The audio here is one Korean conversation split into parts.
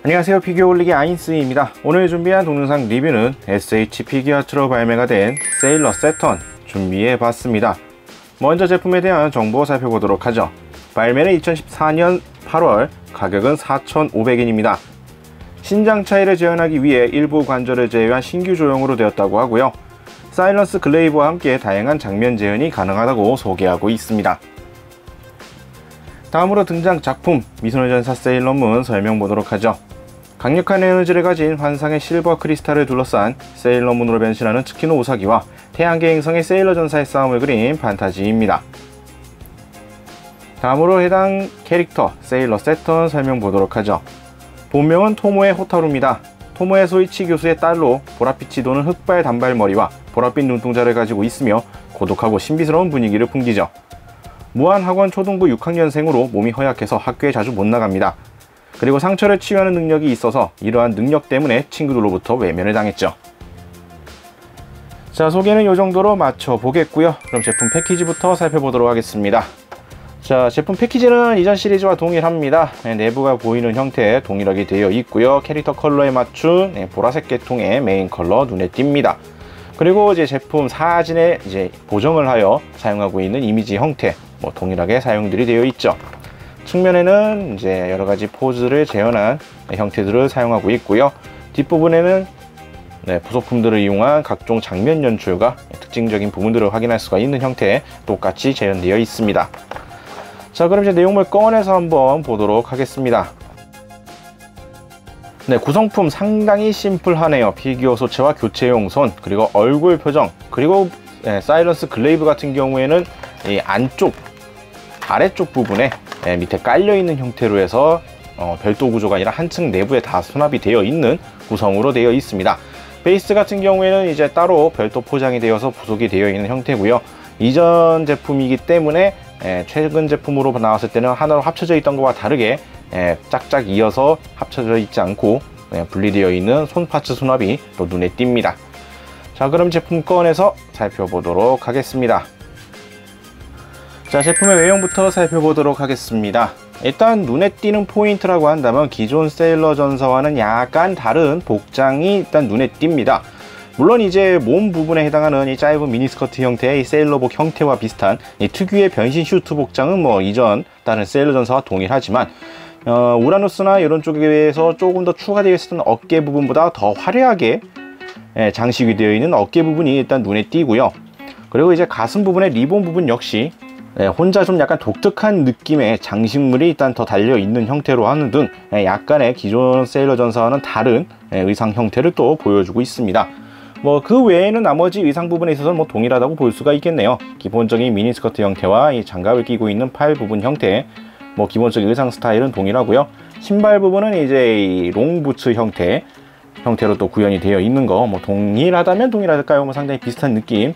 안녕하세요, 피규어 올리기 아인스입니다. 오늘 준비한 동영상 리뷰는 SH 피규어아츠로 발매가 된 세일러 세턴 준비해 봤습니다. 먼저 제품에 대한 정보 살펴보도록 하죠. 발매는 2014년 8월, 가격은 4,500엔입니다. 신장 차이를 재현하기 위해 일부 관절을 제외한 신규 조형으로 되었다고 하고요. 사일런스 글레이브와 함께 다양한 장면 재현이 가능하다고 소개하고 있습니다. 다음으로 등장 작품 미소녀전사 세일러문 설명 보도록 하죠. 강력한 에너지를 가진 환상의 실버 크리스탈을 둘러싼 세일러문으로 변신하는 츠키노 우사기와 태양계 행성의 세일러 전사의 싸움을 그린 판타지입니다. 다음으로 해당 캐릭터 세일러 세턴 설명 보도록 하죠. 본명은 토모에 호타루입니다. 토모에 소이치 교수의 딸로 보랏빛이 도는 흑발 단발머리와 보랏빛 눈동자를 가지고 있으며 고독하고 신비스러운 분위기를 풍기죠. 무한학원 초등부 6학년생으로 몸이 허약해서 학교에 자주 못 나갑니다. 그리고 상처를 치유하는 능력이 있어서 이러한 능력 때문에 친구들로부터 외면을 당했죠. 자, 소개는 이 정도로 마쳐보겠고요. 그럼 제품 패키지부터 살펴보도록 하겠습니다. 자, 제품 패키지는 이전 시리즈와 동일합니다. 내부가 보이는 형태에 동일하게 되어 있고요. 캐릭터 컬러에 맞춘 보라색 계통의 메인 컬러 눈에 띕니다. 그리고 이제 제품 사진에 보정을 하여 사용하고 있는 이미지 형태 동일하게 사용들이 되어 있죠. 측면에는 이제 여러가지 포즈를 재현한 형태들을 사용하고 있고요. 뒷부분에는 부속품들을 이용한 각종 장면 연출과 특징적인 부분들을 확인할 수가 있는 형태에 똑같이 재현되어 있습니다. 자, 그럼 이제 내용물 꺼내서 한번 보도록 하겠습니다. 구성품 상당히 심플하네요. 피규어 소체와 교체용 손, 그리고 얼굴 표정, 그리고 사일런스 글레이브 같은 경우에는 이 아래쪽 부분에 밑에 깔려있는 형태로 해서 별도 구조가 아니라 한층 내부에 다 수납이 되어 있는 구성으로 되어 있습니다. 베이스 같은 경우에는 이제 따로 별도 포장이 되어서 부속이 되어 있는 형태고요. 이전 제품이기 때문에 최근 제품으로 나왔을 때는 하나로 합쳐져 있던 것과 다르게 짝짝 이어서 합쳐져 있지 않고 분리되어 있는 손 파츠 수납이 또 눈에 띕니다. 자, 그럼 제품 꺼내서 살펴보도록 하겠습니다. 자, 제품의 외형부터 살펴보도록 하겠습니다. 일단 눈에 띄는 포인트라고 한다면 기존 세일러 전사와는 약간 다른 복장이 일단 눈에 띕니다. 물론 이제 몸 부분에 해당하는 이 짧은 미니스커트 형태의 이 세일러복 형태와 비슷한 이 특유의 변신 슈트 복장은 이전 다른 세일러 전사와 동일하지만 우라누스나 이런 쪽에서 조금 더 추가되어 있었던 어깨 부분보다 더 화려하게 장식이 되어 있는 어깨 부분이 일단 눈에 띄고요. 그리고 이제 가슴 부분의 리본 부분 역시 혼자 좀 약간 독특한 느낌의 장식물이 일단 더 달려있는 형태로 하는 등 약간의 기존 세일러 전사와는 다른 의상 형태를 또 보여주고 있습니다. 그 외에는 나머지 의상 부분에 있어서는 동일하다고 볼 수가 있겠네요. 기본적인 미니스커트 형태와 이 장갑을 끼고 있는 팔 부분 형태, 기본적인 의상 스타일은 동일하고요. 신발 부분은 이제 이 롱부츠 형태로 또 구현이 되어 있는 거 동일하다면 동일할까요? 상당히 비슷한 느낌,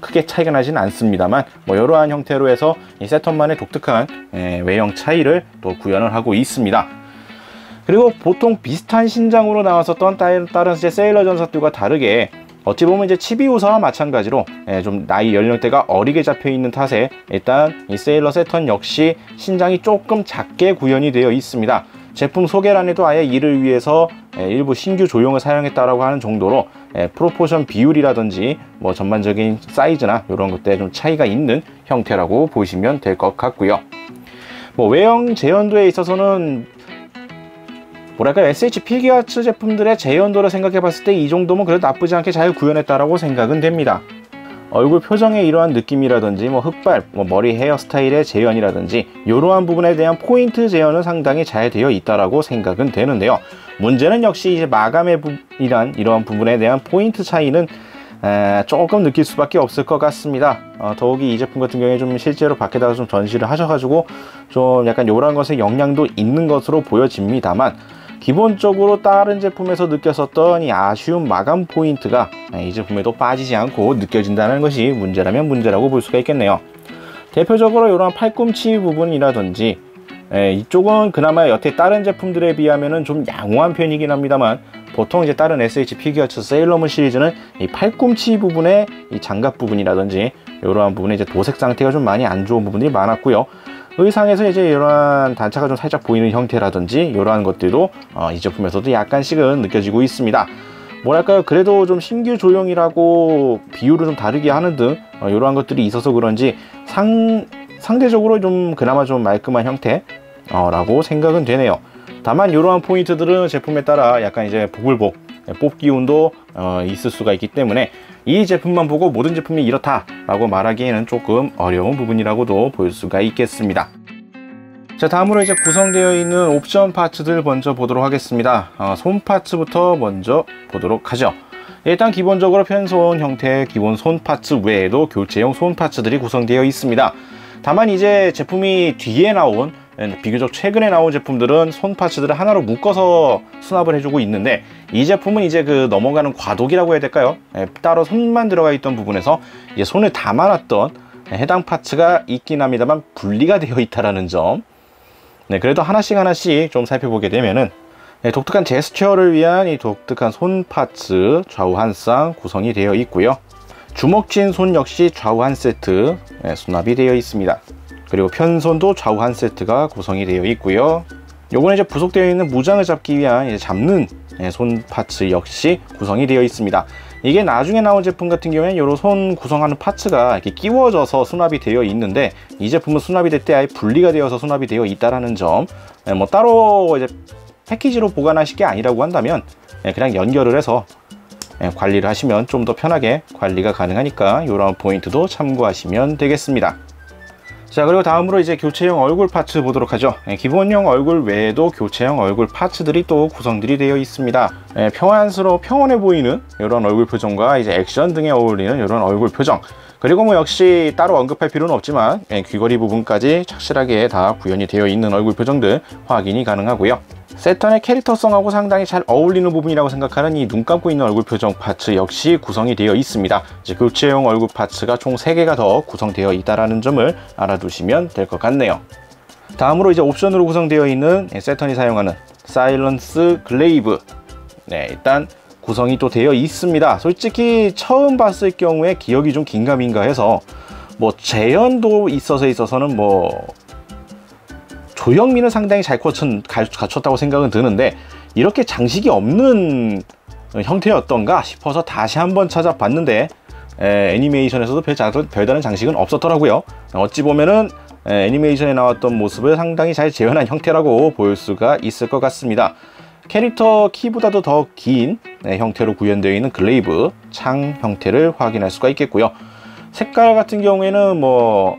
크게 차이가 나지는 않습니다만 이러한 형태로 해서 이 세턴만의 독특한 외형 차이를 또 구현을 하고 있습니다. 그리고 보통 비슷한 신장으로 나왔었던 다른 세일러 전사들과 다르게 어찌 보면 이제 치비우사와 마찬가지로 좀 나이 연령대가 어리게 잡혀 있는 탓에 일단 이 세일러 세턴 역시 신장이 조금 작게 구현이 되어 있습니다. 제품 소개란에도 아예 이를 위해서 일부 신규 조형을 사용했다라고 하는 정도로 프로포션 비율이라든지 전반적인 사이즈나 이런 것들에 좀 차이가 있는 형태라고 보시면 될 것 같고요. 외형 재현도에 있어서는 SH 피규어아츠 제품들의 재현도를 생각해 봤을 때 이 정도면 그래도 나쁘지 않게 잘 구현했다라고 생각은 됩니다. 얼굴 표정의 이러한 느낌이라든지 흑발, 머리 헤어스타일의 재현이라든지 이러한 부분에 대한 포인트 재현은 상당히 잘 되어 있다라고 생각은 되는데요. 문제는 역시 이제 마감의 이러한 부분에 대한 포인트 차이는 조금 느낄 수밖에 없을 것 같습니다. 더욱이 이 제품 같은 경우에 좀 실제로 밖에다가 좀 전시를 하셔가지고 좀 약간 이러한 것에 영향도 있는 것으로 보여집니다만, 기본적으로 다른 제품에서 느꼈었던 이 아쉬운 마감 포인트가 이 제품에도 빠지지 않고 느껴진다는 것이 문제라면 문제라고 볼 수가 있겠네요. 대표적으로 이런 팔꿈치 부분이라든지 이쪽은 그나마 여태 다른 제품들에 비하면 좀 양호한 편이긴 합니다만, 보통 이제 다른 SH 피규어아츠 세일러문 시리즈는 이 팔꿈치 부분의 이 장갑 부분이라든지 이러한 부분에 이제 도색 상태가 좀 많이 안 좋은 부분들이 많았고요. 의상에서 이제 이러한 단차가 좀 살짝 보이는 형태라든지 이러한 것들도 이 제품에서도 약간씩은 느껴지고 있습니다. 뭐랄까요, 그래도 좀 신규 조형이라고 비율을 좀 다르게 하는 등 이러한 것들이 있어서 그런지 상대적으로 좀 그나마 좀 말끔한 형태 라고 생각은 되네요. 다만 이러한 포인트들은 제품에 따라 약간 이제 보글복 뽑기 운도 있을 수가 있기 때문에 이 제품만 보고 모든 제품이 이렇다 라고 말하기에는 조금 어려운 부분이라고도 볼 수가 있겠습니다. 자, 다음으로 이제 구성되어 있는 옵션 파츠들 먼저 보도록 하겠습니다. 손 파츠부터 먼저 보도록 하죠. 일단 기본적으로 편손 형태의 기본 손 파츠 외에도 교체용 손 파츠들이 구성되어 있습니다. 다만 이제 제품이 뒤에 나온 비교적 최근에 나온 제품들은 손 파츠들을 하나로 묶어서 수납을 해주고 있는데, 이 제품은 이제 그 넘어가는 과도기라고 해야 될까요? 따로 손만 들어가 있던 부분에서 이제 손을 담아놨던 해당 파츠가 있긴 합니다만 분리가 되어 있다라는 점. 그래도 하나씩 좀 살펴보게 되면은 독특한 제스처를 위한 이 독특한 손 파츠 좌우 한 쌍 구성이 되어 있고요. 주먹 쥔 손 역시 좌우 한 세트 수납이 되어 있습니다. 그리고 편손도 좌우 한 세트가 구성이 되어 있고요. 요번에 이제 부속되어 있는 무장을 잡기 위한 이제 잡는 손 파츠 역시 구성이 되어 있습니다. 이게 나중에 나온 제품 같은 경우에는 요런 손 구성하는 파츠가 이렇게 끼워져서 수납이 되어 있는데, 이 제품은 수납이 될 때 아예 분리가 되어서 수납이 되어 있다라는 점. 뭐 따로 이제 패키지로 보관하실 게 아니라고 한다면 그냥 연결을 해서 관리를 하시면 좀 더 편하게 관리가 가능하니까 이런 포인트도 참고하시면 되겠습니다. 자, 그리고 다음으로 이제 교체형 얼굴 파츠 보도록 하죠. 기본형 얼굴 외에도 교체형 얼굴 파츠들이 또 구성들이 되어 있습니다. 평온해 보이는 이런 얼굴 표정과 이제 액션 등에 어울리는 이런 얼굴 표정, 그리고 뭐 역시 따로 언급할 필요는 없지만 귀걸이 부분까지 착실하게 다 구현이 되어 있는 얼굴 표정들 확인이 가능하고요. 세턴의 캐릭터성하고 상당히 잘 어울리는 부분이라고 생각하는 이 눈 감고 있는 얼굴 표정 파츠 역시 구성이 되어 있습니다. 이제 교체용 얼굴 파츠가 총 3개가 더 구성되어 있다는 점을 알아두시면 될 것 같네요. 다음으로 이제 옵션으로 구성되어 있는 세턴이 사용하는 사일런스 글레이브, 일단 구성이 또 되어 있습니다. 솔직히 처음 봤을 경우에 기억이 좀 긴가민가 해서 뭐 재현도 있어서는 뭐 조형미는 상당히 잘 갖췄다고 생각은 드는데, 이렇게 장식이 없는 형태였던가 싶어서 다시 한번 찾아봤는데 애니메이션에서도 별다른 장식은 없었더라고요. 어찌 보면은 애니메이션에 나왔던 모습을 상당히 잘 재현한 형태라고 볼 수가 있을 것 같습니다. 캐릭터 키보다도 더 긴 형태로 구현되어 있는 글레이브 창 형태를 확인할 수가 있겠고요. 색깔 같은 경우에는 뭐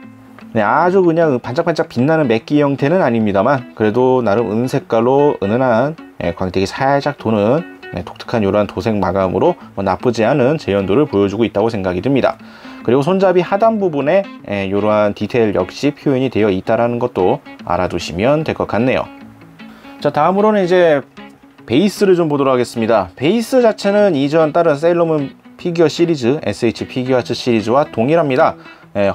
아주 그냥 반짝반짝 빛나는 맥기 형태는 아닙니다만, 그래도 나름 은색깔로 은은한 광택이 살짝 도는 독특한 이러한 도색 마감으로 나쁘지 않은 재현도를 보여주고 있다고 생각이 듭니다. 그리고 손잡이 하단 부분에 이러한 디테일 역시 표현이 되어 있다는 것도 알아두시면 될 것 같네요. 자, 다음으로는 이제 베이스를 좀 보도록 하겠습니다. 베이스 자체는 이전 다른 세일러문 피규어 시리즈, SH 피규어아츠 시리즈와 동일합니다.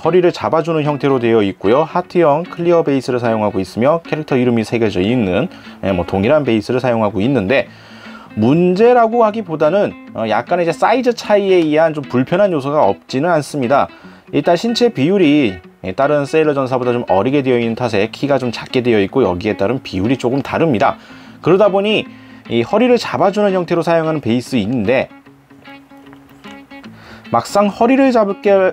허리를 잡아주는 형태로 되어 있고요. 하트형 클리어 베이스를 사용하고 있으며 캐릭터 이름이 새겨져 있는 동일한 베이스를 사용하고 있는데, 문제라고 하기보다는 약간의 이제 사이즈 차이에 의한 좀 불편한 요소가 없지는 않습니다. 일단 신체 비율이 다른 세일러 전사보다 좀 어리게 되어 있는 탓에 키가 좀 작게 되어 있고, 여기에 따른 비율이 조금 다릅니다. 그러다 보니 이 허리를 잡아주는 형태로 사용하는 베이스인데, 막상 허리를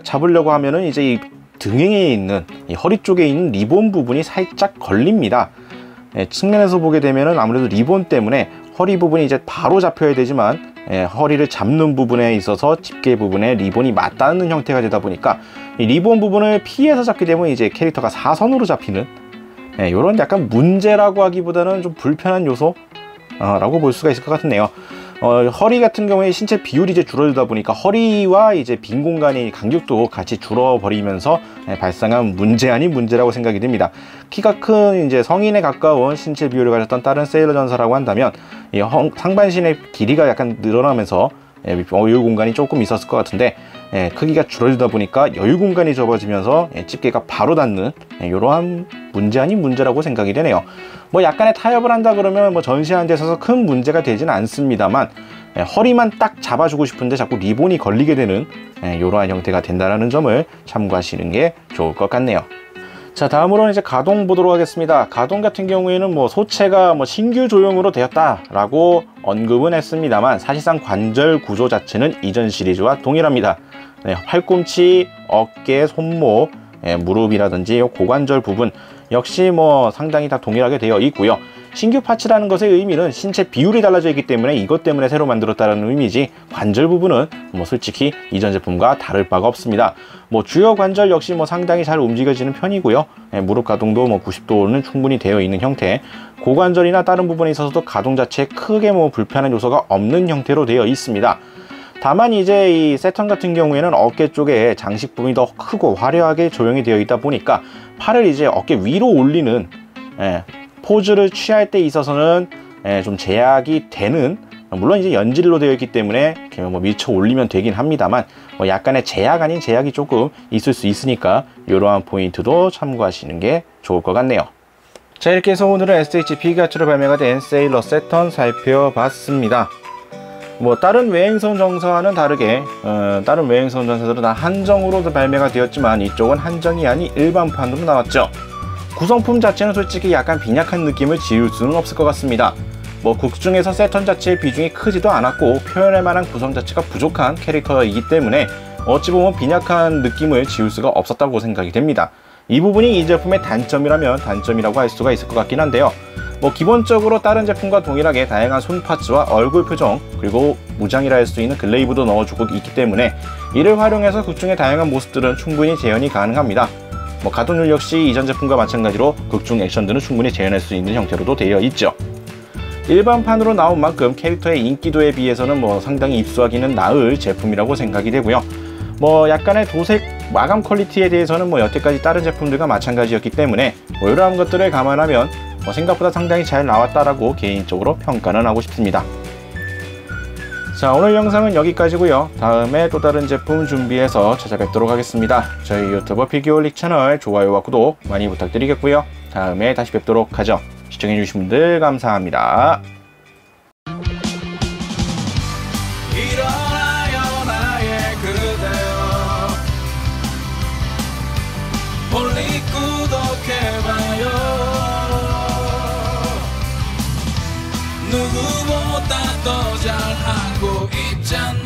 잡으려고 하면은 이제 이 등행에 있는 이 허리 쪽에 있는 리본 부분이 살짝 걸립니다. 측면에서 보게 되면은 아무래도 리본 때문에 허리 부분이 이제 바로 잡혀야 되지만 허리를 잡는 부분에 있어서 집게 부분에 리본이 맞닿는 형태가 되다 보니까 이 리본 부분을 피해서 잡게 되면 이제 캐릭터가 사선으로 잡히는 이런 약간 문제라고 하기보다는 좀 불편한 요소 라고 볼 수가 있을 것 같네요. 허리 같은 경우에 신체 비율이 이제 줄어들다 보니까 허리와 이제 빈 공간이 간격도 같이 줄어버리면서 발생한 문제 아닌 문제라고 생각이 됩니다. 키가 큰 이제 성인에 가까운 신체 비율을 가졌던 다른 세일러 전사라고 한다면 이 상반신의 길이가 약간 늘어나면서 여유 공간이 조금 있었을 것 같은데, 크기가 줄어들다 보니까 여유 공간이 접어지면서 집게가 바로 닿는 이러한 문제 아닌 문제라고 생각이 되네요. 뭐 약간의 타협을 한다 그러면 뭐 전시하는 데 있어서 큰 문제가 되지는 않습니다만, 허리만 딱 잡아주고 싶은데 자꾸 리본이 걸리게 되는 이러한 형태가 된다는 점을 참고하시는 게 좋을 것 같네요. 자, 다음으로는 이제 가동 보도록 하겠습니다. 가동 같은 경우에는 뭐 소체가 뭐 신규 조형으로 되었다라고 언급은 했습니다만 사실상 관절 구조 자체는 이전 시리즈와 동일합니다. 네, 팔꿈치, 어깨, 손목, 무릎이라든지 고관절 부분 역시 뭐 상당히 다 동일하게 되어 있고요. 신규 파츠라는 것의 의미는 신체 비율이 달라져 있기 때문에 이것 때문에 새로 만들었다는 의미지, 관절 부분은 뭐 솔직히 이전 제품과 다를 바가 없습니다. 뭐 주요 관절 역시 뭐 상당히 잘 움직여지는 편이고요. 무릎 가동도 뭐 90도는 충분히 되어 있는 형태, 고관절이나 다른 부분에 있어서도 가동 자체에 크게 뭐 불편한 요소가 없는 형태로 되어 있습니다. 다만 이제 이 세턴 같은 경우에는 어깨 쪽에 장식 부분이 더 크고 화려하게 조형이 되어 있다 보니까 팔을 이제 어깨 위로 올리는 포즈를 취할 때 있어서는 좀 제약이 되는, 물론 이제 연질로 되어 있기 때문에 뭐 밀쳐 올리면 되긴 합니다만 뭐 약간의 제약 아닌 제약이 조금 있을 수 있으니까 이러한 포인트도 참고하시는 게 좋을 것 같네요. 자, 이렇게 해서 오늘은 SH 피규어로 발매가 된 세일러 세턴 살펴봤습니다. 뭐 다른 외행선 정사와는 다르게 다른 외행선 정사들은 다 한정으로 발매가 되었지만 이쪽은 한정이 아닌 일반판으로 나왔죠. 구성품 자체는 솔직히 약간 빈약한 느낌을 지울 수는 없을 것 같습니다. 뭐 극중에서 세턴 자체의 비중이 크지도 않았고 표현할 만한 구성 자체가 부족한 캐릭터이기 때문에 어찌 보면 빈약한 느낌을 지울 수가 없었다고 생각이 됩니다. 이 부분이 이 제품의 단점이라면 단점이라고 할 수가 있을 것 같긴 한데요. 뭐 기본적으로 다른 제품과 동일하게 다양한 손 파츠와 얼굴 표정, 그리고 무장이라 할 수 있는 글레이브도 넣어주고 있기 때문에 이를 활용해서 극중의 다양한 모습들은 충분히 재현이 가능합니다. 뭐 가동률 역시 이전 제품과 마찬가지로 극중 액션들은 충분히 재현할 수 있는 형태로도 되어 있죠. 일반판으로 나온 만큼 캐릭터의 인기도에 비해서는 뭐 상당히 입수하기는 나을 제품이라고 생각이 되고요. 뭐 약간의 도색 마감 퀄리티에 대해서는 뭐 여태까지 다른 제품들과 마찬가지였기 때문에 뭐 이러한 것들을 감안하면 뭐 생각보다 상당히 잘 나왔다라고 개인적으로 평가는 하고 싶습니다. 자, 오늘 영상은 여기까지고요. 다음에 또 다른 제품 준비해서 찾아뵙도록 하겠습니다. 저희 유튜브 피규어릭 채널 좋아요와 구독 많이 부탁드리겠고요. 다음에 다시 뵙도록 하죠. 시청해주신 분들 감사합니다. 일어나요 나의 그대여, 멀리 구독해봐요. 누구보다 더 잘하고 있잖아.